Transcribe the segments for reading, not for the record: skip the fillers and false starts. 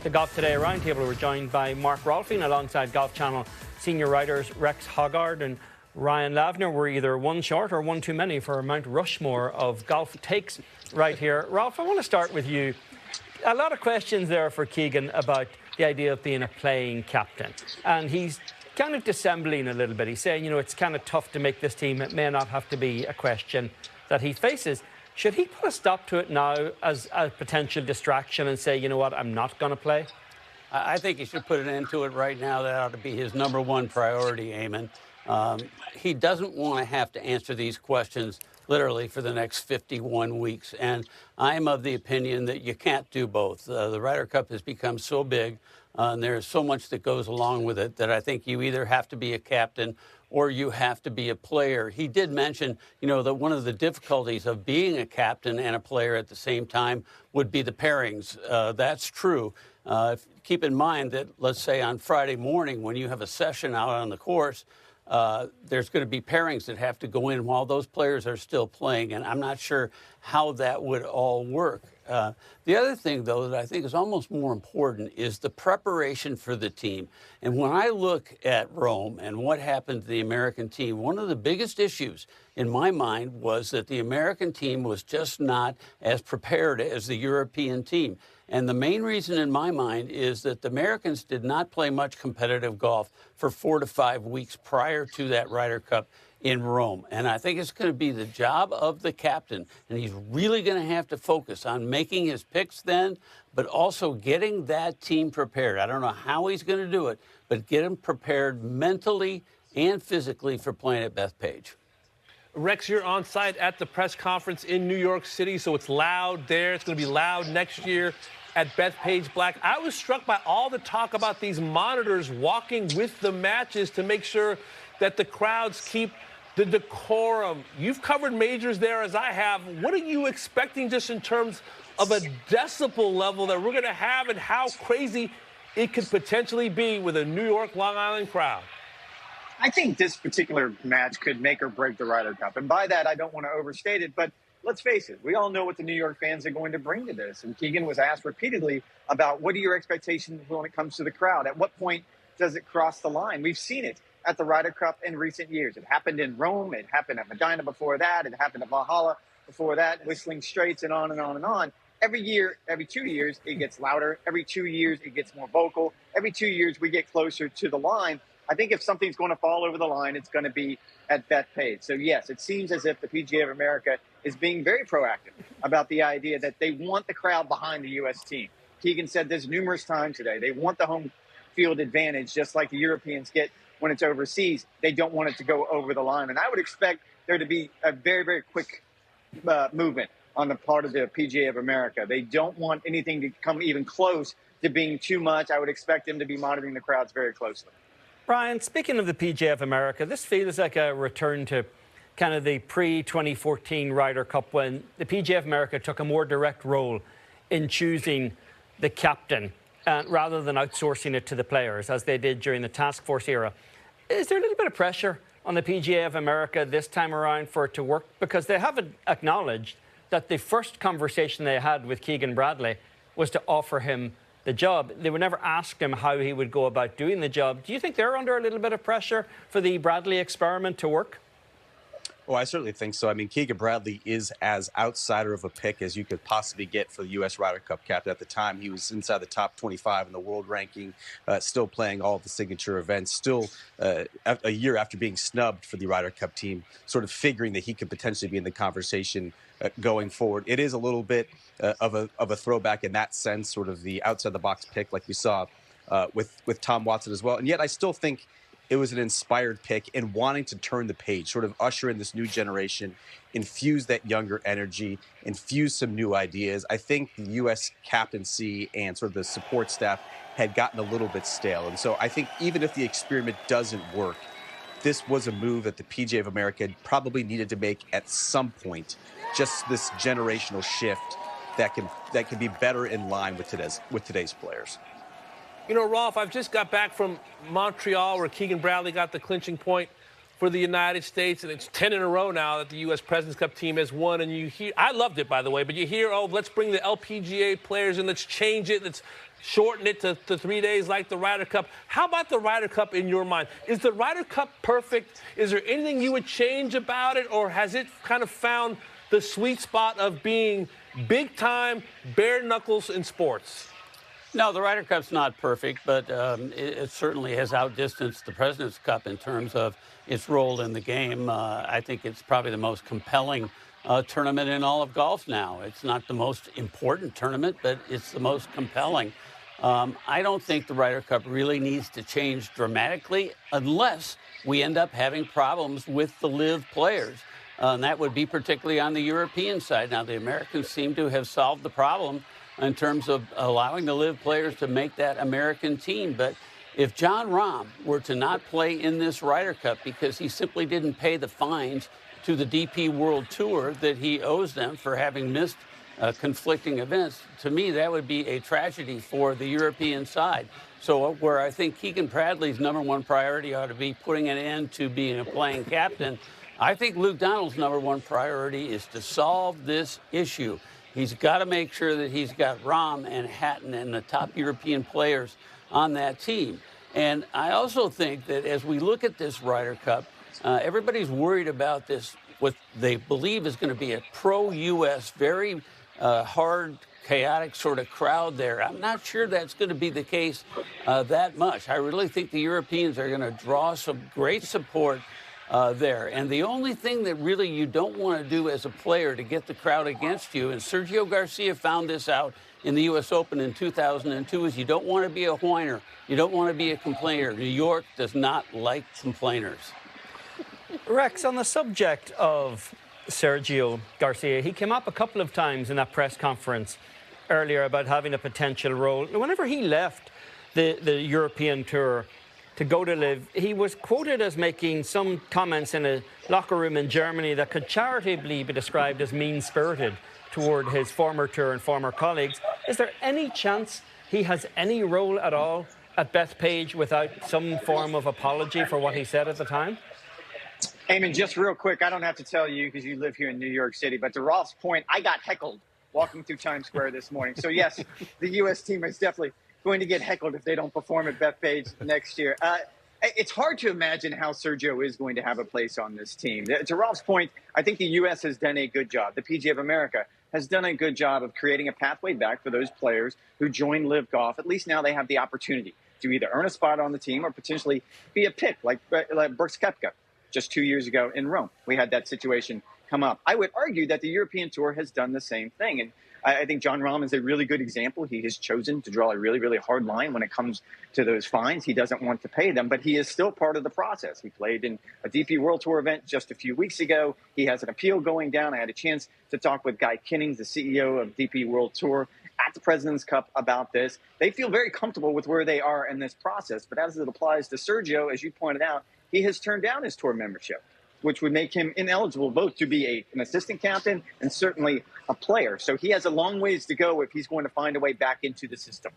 The Golf Today Roundtable, we're joined by Mark Rolfing alongside Golf Channel senior writers Rex Hoggard and Ryan Lavner. We're either one short or one too many for Mount Rushmore of golf takes right here. Rolf, I want to start with you. A lot of questions there for Keegan about the idea of being a playing captain. And he's kind of dissembling a little bit. He's saying, you know, it's kind of tough to make this team. It may not have to be a question that he faces. Should he put a stop to it now as a potential distraction and say, you know what, I'm not going to play? I think he should put an end to it right now. That ought to be his #1 priority, Eamon. He doesn't want to have to answer these questions literally for the next 51 weeks. And I'm of the opinion that you can't do both. The Ryder Cup has become so big, and there's so much that goes along with it that I think you either have to be a captain or you have to be a player. He did mention, you know, that one of the difficulties of being a captain and a player at the same time would be the pairings. That's true. Keep in mind that, let's say, on Friday morning when you have a session out on the course, there's going to be pairings that have to go in while those players are still playing, and I'm not sure how that would all work. The other thing, though, that I think is almost more important is the preparation for the team. And when I look at Rome and what happened to the American team, one of the biggest issues in my mind was that the American team was just not as prepared as the European team. And the main reason in my mind is that the Americans did not play much competitive golf for 4 to 5 weeks prior to that Ryder Cup in Rome. And I think it's going to be the job of the captain, and he's really going to have to focus on making his picks then, but also getting that team prepared. I don't know how he's going to do it, but get him prepared mentally and physically for playing at Bethpage. Rex, you're on site at the press conference in New York City, so it's loud there. It's going to be loud next year at Bethpage Black. I was struck by all the talk about these monitors walking with the matches to make sure that the crowds keep the decorum. You've covered majors there as I have. What are you expecting just in terms of a decibel level that we're going to have and how crazy it could potentially be with a New York, Long Island crowd? I think this particular match could make or break the Ryder Cup. And by that, I don't want to overstate it, but let's face it, we all know what the New York fans are going to bring to this. And Keegan was asked repeatedly about what are your expectations when it comes to the crowd? At what point does it cross the line? We've seen it at the Ryder Cup in recent years. It happened in Rome. It happened at Medina before that. It happened at Valhalla before that, Whistling Straits, and on and on and on. Every year, every 2 years, it gets louder. Every 2 years, it gets more vocal. Every 2 years, we get closer to the line. I think if something's going to fall over the line, it's going to be at Bethpage. So, yes, it seems as if the PGA of America is being very proactive about the idea that they want the crowd behind the U.S. team. Keegan said this numerous times today. They want the home field advantage, just like the Europeans get when it's overseas. They don't want it to go over the line. And I would expect there to be a very, very quick movement on the part of the PGA of America. They don't want anything to come even close to being too much. I would expect them to be monitoring the crowds very closely. Brian, speaking of the PGA of America, this feels like a return to kind of the pre-2014 Ryder Cup when the PGA of America took a more direct role in choosing the captain rather than outsourcing it to the players, as they did during the task force era. Is there a little bit of pressure on the PGA of America this time around for it to work? Because they haven't acknowledged that the first conversation they had with Keegan Bradley was to offer him the job. They would never ask him how he would go about doing the job. Do you think they're under a little bit of pressure for the Bradley experiment to work? Oh, I certainly think so. I mean, Keegan Bradley is as outsider of a pick as you could possibly get for the U.S. Ryder Cup captain. At the time, he was inside the top 25 in the world ranking, still playing all of the signature events, still a year after being snubbed for the Ryder Cup team, sort of figuring that he could potentially be in the conversation going forward. It is a little bit of a throwback in that sense, sort of the outside-the-box pick like we saw with Tom Watson as well. And yet I still think it was an inspired pick in wanting to turn the page, sort of usher in this new generation, infuse that younger energy, infuse some new ideas. I think the U.S. captaincy and sort of the support staff had gotten a little bit stale. And so I think even if the experiment doesn't work, this was a move that the PGA of America probably needed to make at some point, just this generational shift that can be better in line with today's players. You know, Rolf, I've just got back from Montreal where Keegan Bradley got the clinching point for the United States, and it's 10 in a row now that the U.S. President's Cup team has won. And you hear, I loved it, by the way, but you hear, oh, let's bring the LPGA players in, let's change it, let's shorten it to 3 days like the Ryder Cup. How about the Ryder Cup in your mind? Is the Ryder Cup perfect? Is there anything you would change about it, or has it kind of found the sweet spot of being big time, bare knuckles in sports? No, the Ryder Cup's not perfect, but it certainly has outdistanced the President's Cup in terms of its role in the game. I think it's probably the most compelling tournament in all of golf now. It's not the most important tournament, but it's the most compelling. I don't think the Ryder Cup really needs to change dramatically unless we end up having problems with the LIV players. And that would be particularly on the European side. Now, the Americans seem to have solved the problem in terms of allowing the LIV players to make that American team. But if Jon Rahm were to not play in this Ryder Cup because he simply didn't pay the fines to the DP World Tour that he owes them for having missed conflicting events, to me, that would be a tragedy for the European side. So where I think Keegan Bradley's #1 priority ought to be putting an end to being a playing captain, I think Luke Donald's #1 priority is to solve this issue. He's got to make sure that he's got Rahm and Hatton and the top European players on that team. And I also think that as we look at this Ryder Cup, everybody's worried about this, what they believe is going to be a pro-U.S., very hard, chaotic sort of crowd there. I'm not sure that's going to be the case that much. I really think the Europeans are going to draw some great support there. And the only thing that really you don't want to do as a player to get the crowd against you, and Sergio Garcia found this out in the U.S. Open in 2002, is you don't want to be a whiner. You don't want to be a complainer. New York does not like complainers. Rex, on the subject of Sergio Garcia, he came up a couple of times in that press conference earlier about having a potential role. Whenever he left the European Tour to go to LIV, he was quoted as making some comments in a locker room in Germany that could charitably be described as mean-spirited toward his former tour and former colleagues. Is there any chance he has any role at all at Bethpage without some form of apology for what he said at the time? Eamon, just real quick, I don't have to tell you because you live here in New York City, but to Rolf's point, I got heckled walking through Times Square this morning. So, yes, the U.S. team is definitely going to get heckled if they don't perform at Bethpage next year. It's hard to imagine how Sergio is going to have a place on this team. To Rolf's point, I think the U.S. has done a good job. The PGA of America has done a good job of creating a pathway back for those players who join LIV Golf. At least now they have the opportunity to either earn a spot on the team or potentially be a pick like Brooks Koepka. Just 2 years ago in Rome, we had that situation come up. I would argue that the European Tour has done the same thing. And I think Jon Rahm is a really good example. He has chosen to draw a really, really hard line when it comes to those fines. He doesn't want to pay them, but he is still part of the process. He played in a DP World Tour event just a few weeks ago. He has an appeal going down. I had a chance to talk with Guy Kinnings, the CEO of DP World Tour, at the President's Cup about this. They feel very comfortable with where they are in this process. But as it applies to Sergio, as you pointed out, he has turned down his tour membership, which would make him ineligible both to be an assistant captain and certainly a player. So he has a long ways to go if he's going to find a way back into the system.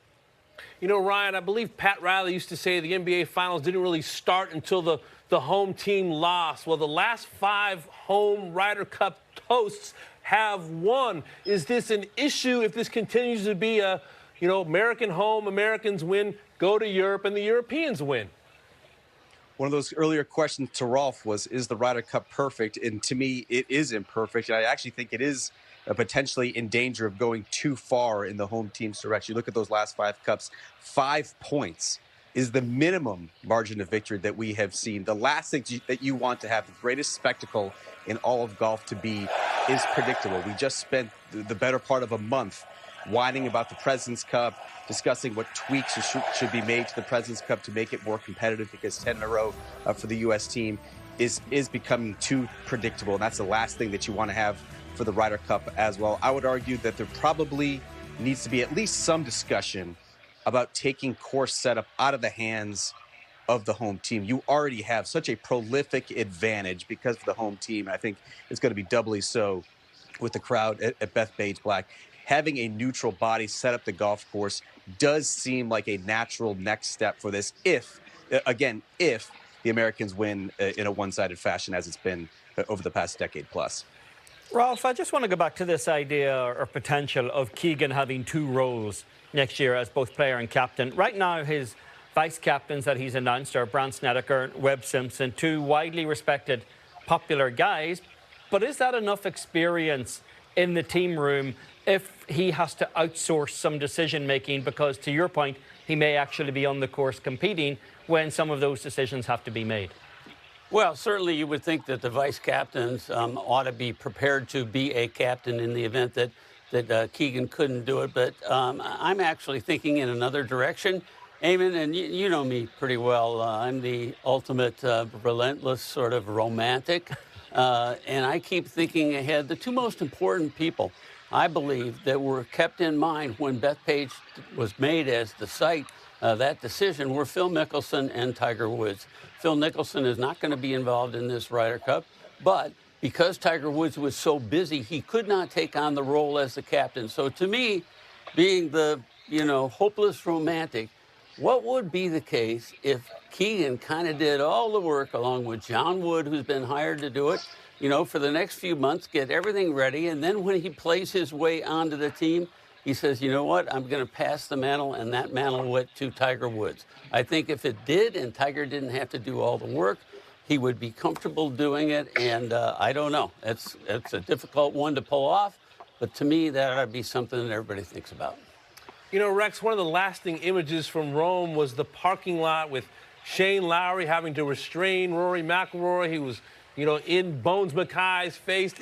You know, Ryan, I believe Pat Riley used to say the NBA Finals didn't really start until the home team lost. Well, the last 5 home Ryder Cup hosts have won. Is this an issue if this continues to be a, American home, Americans win, go to Europe, and the Europeans win? One of those earlier questions to Rolf was, is the Ryder Cup perfect? And to me, it is imperfect. And I actually think it is potentially in danger of going too far in the home team's direction. You look at those last 5 cups, 5 points is the minimum margin of victory that we have seen. The last thing that you want to have, the greatest spectacle in all of golf to be, is predictable. We just spent the better part of a month whining about the President's Cup, discussing what tweaks should be made to the President's Cup to make it more competitive, because 10 in a row for the U.S. team is becoming too predictable. And that's the last thing that you want to have for the Ryder Cup as well. I would argue that there probably needs to be at least some discussion about taking course setup out of the hands of the home team. You already have such a prolific advantage because of the home team. I think it's going to be doubly so with the crowd at Bethpage Black. Having a neutral body set up the golf course does seem like a natural next step for this if the Americans win in a one-sided fashion as it's been over the past decade plus. Ralph, I just want to go back to this idea or potential of Keegan having two roles next year as both player and captain. Right now, his vice captains that he's announced are Brandt Snedeker and Webb Simpson, two widely respected, popular guys. But is that enough experience in the team room if he has to outsource some decision making? Because to your point, he may actually be on the course competing when some of those decisions have to be made. Well, certainly you would think that the vice captains ought to be prepared to be a captain in the event that Keegan couldn't do it. But I'm actually thinking in another direction. Eamon, and you know me pretty well. I'm the ultimate relentless sort of romantic. And I keep thinking ahead. The two most important people, I believe, that were kept in mind when Bethpage was made as the site, that decision, were Phil Mickelson and Tiger Woods. Phil Mickelson is not going to be involved in this Ryder Cup, but because Tiger Woods was so busy, he could not take on the role as the captain. So to me, being the, hopeless romantic, what would be the case if Keegan kind of did all the work along with John Wood, who's been hired to do it, for the next few months, get everything ready, and then when he plays his way onto the team, he says, you know what, I'm going to pass the mantle, and that mantle went to Tiger Woods. I think if it did and Tiger didn't have to do all the work, he would be comfortable doing it, and I don't know. It's a difficult one to pull off, but to me, that ought to be something that everybody thinks about. Rex, one of the lasting images from Rome was the parking lot with Shane Lowry having to restrain Rory McIlroy. He was, in Bones Mackay's face.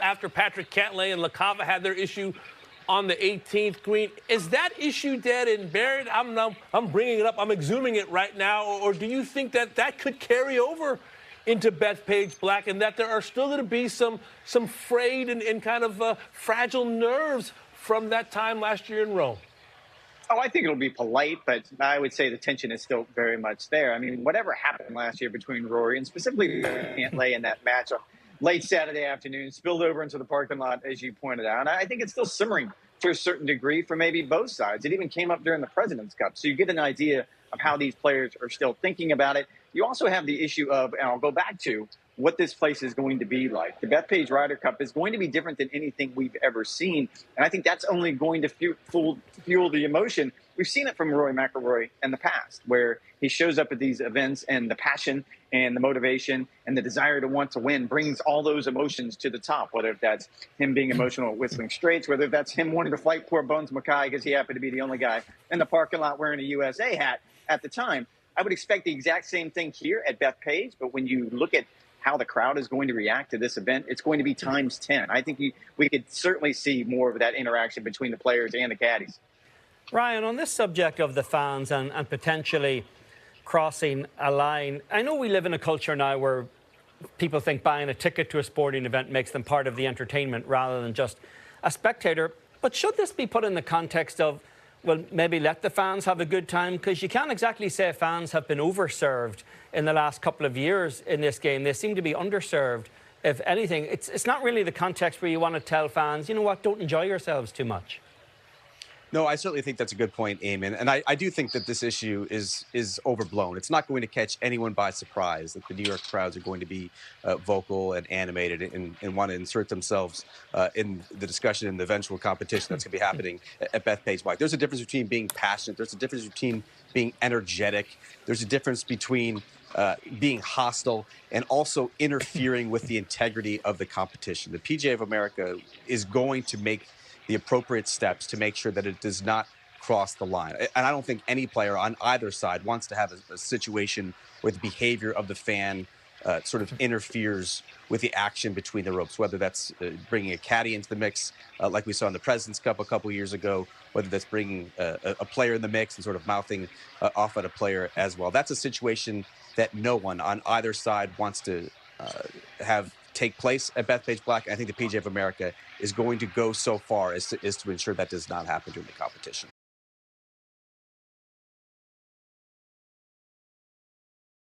After Patrick Cantlay and LaCava had their issue on the 18th green. Is that issue dead and buried? I'm bringing it up. I'm exhuming it right now. Or do you think that could carry over into Bethpage Black and that there are still going to be some frayed and kind of fragile nerves from that time last year in Rome? Oh, I think it'll be polite, but I would say the tension is still very much there. I mean, whatever happened last year between Rory and specifically Cantlay in that match late Saturday afternoon spilled over into the parking lot, as you pointed out. And I think it's still simmering to a certain degree for maybe both sides. It even came up during the President's Cup. So you get an idea of how these players are still thinking about it. You also have the issue of, and I'll go back to, what this place is going to be like. The Bethpage Ryder Cup is going to be different than anything we've ever seen. And I think that's only going to fuel the emotion. We've seen it from Rory McIlroy in the past, where he shows up at these events and the passion and the motivation and the desire to want to win brings all those emotions to the top, whether that's him being emotional at Whistling Straits, whether that's him wanting to fight poor Bones Mackay because he happened to be the only guy in the parking lot wearing a USA hat at the time. I would expect the exact same thing here at Bethpage, but when you look at how the crowd is going to react to this event, it's going to be times 10. I think we could certainly see more of that interaction between the players and the caddies. Ryan, on this subject of the fans and potentially crossing a line, I know we live in a culture now where people think buying a ticket to a sporting event makes them part of the entertainment rather than just a spectator. But should this be put in the context of, well, maybe let the fans have a good time? Because you can't exactly say fans have been overserved in the last couple of years in this game. They seem to be underserved. If anything, it's not really the context where you want to tell fans, you know what, don't enjoy yourselves too much. No, I certainly think that's a good point, Eamon. And I do think that this issue is overblown. It's not going to catch anyone by surprise that the New York crowds are going to be vocal and animated and want to insert themselves in the discussion and the eventual competition that's going to be happening at Bethpage Black. There's a difference between being passionate. There's a difference between being energetic. There's a difference between being hostile and also interfering with the integrity of the competition. The PGA of America is going to make the appropriate steps to make sure that it does not cross the line. And I don't think any player on either side wants to have a situation where the behavior of the fan sort of interferes with the action between the ropes, whether that's bringing a caddy into the mix, like we saw in the President's Cup a couple years ago, whether that's bringing a player in the mix and sort of mouthing off at a player as well. That's a situation that no one on either side wants to have take place at Bethpage Black. I think the PGA of America is going to go so far as to ensure that does not happen during the competition.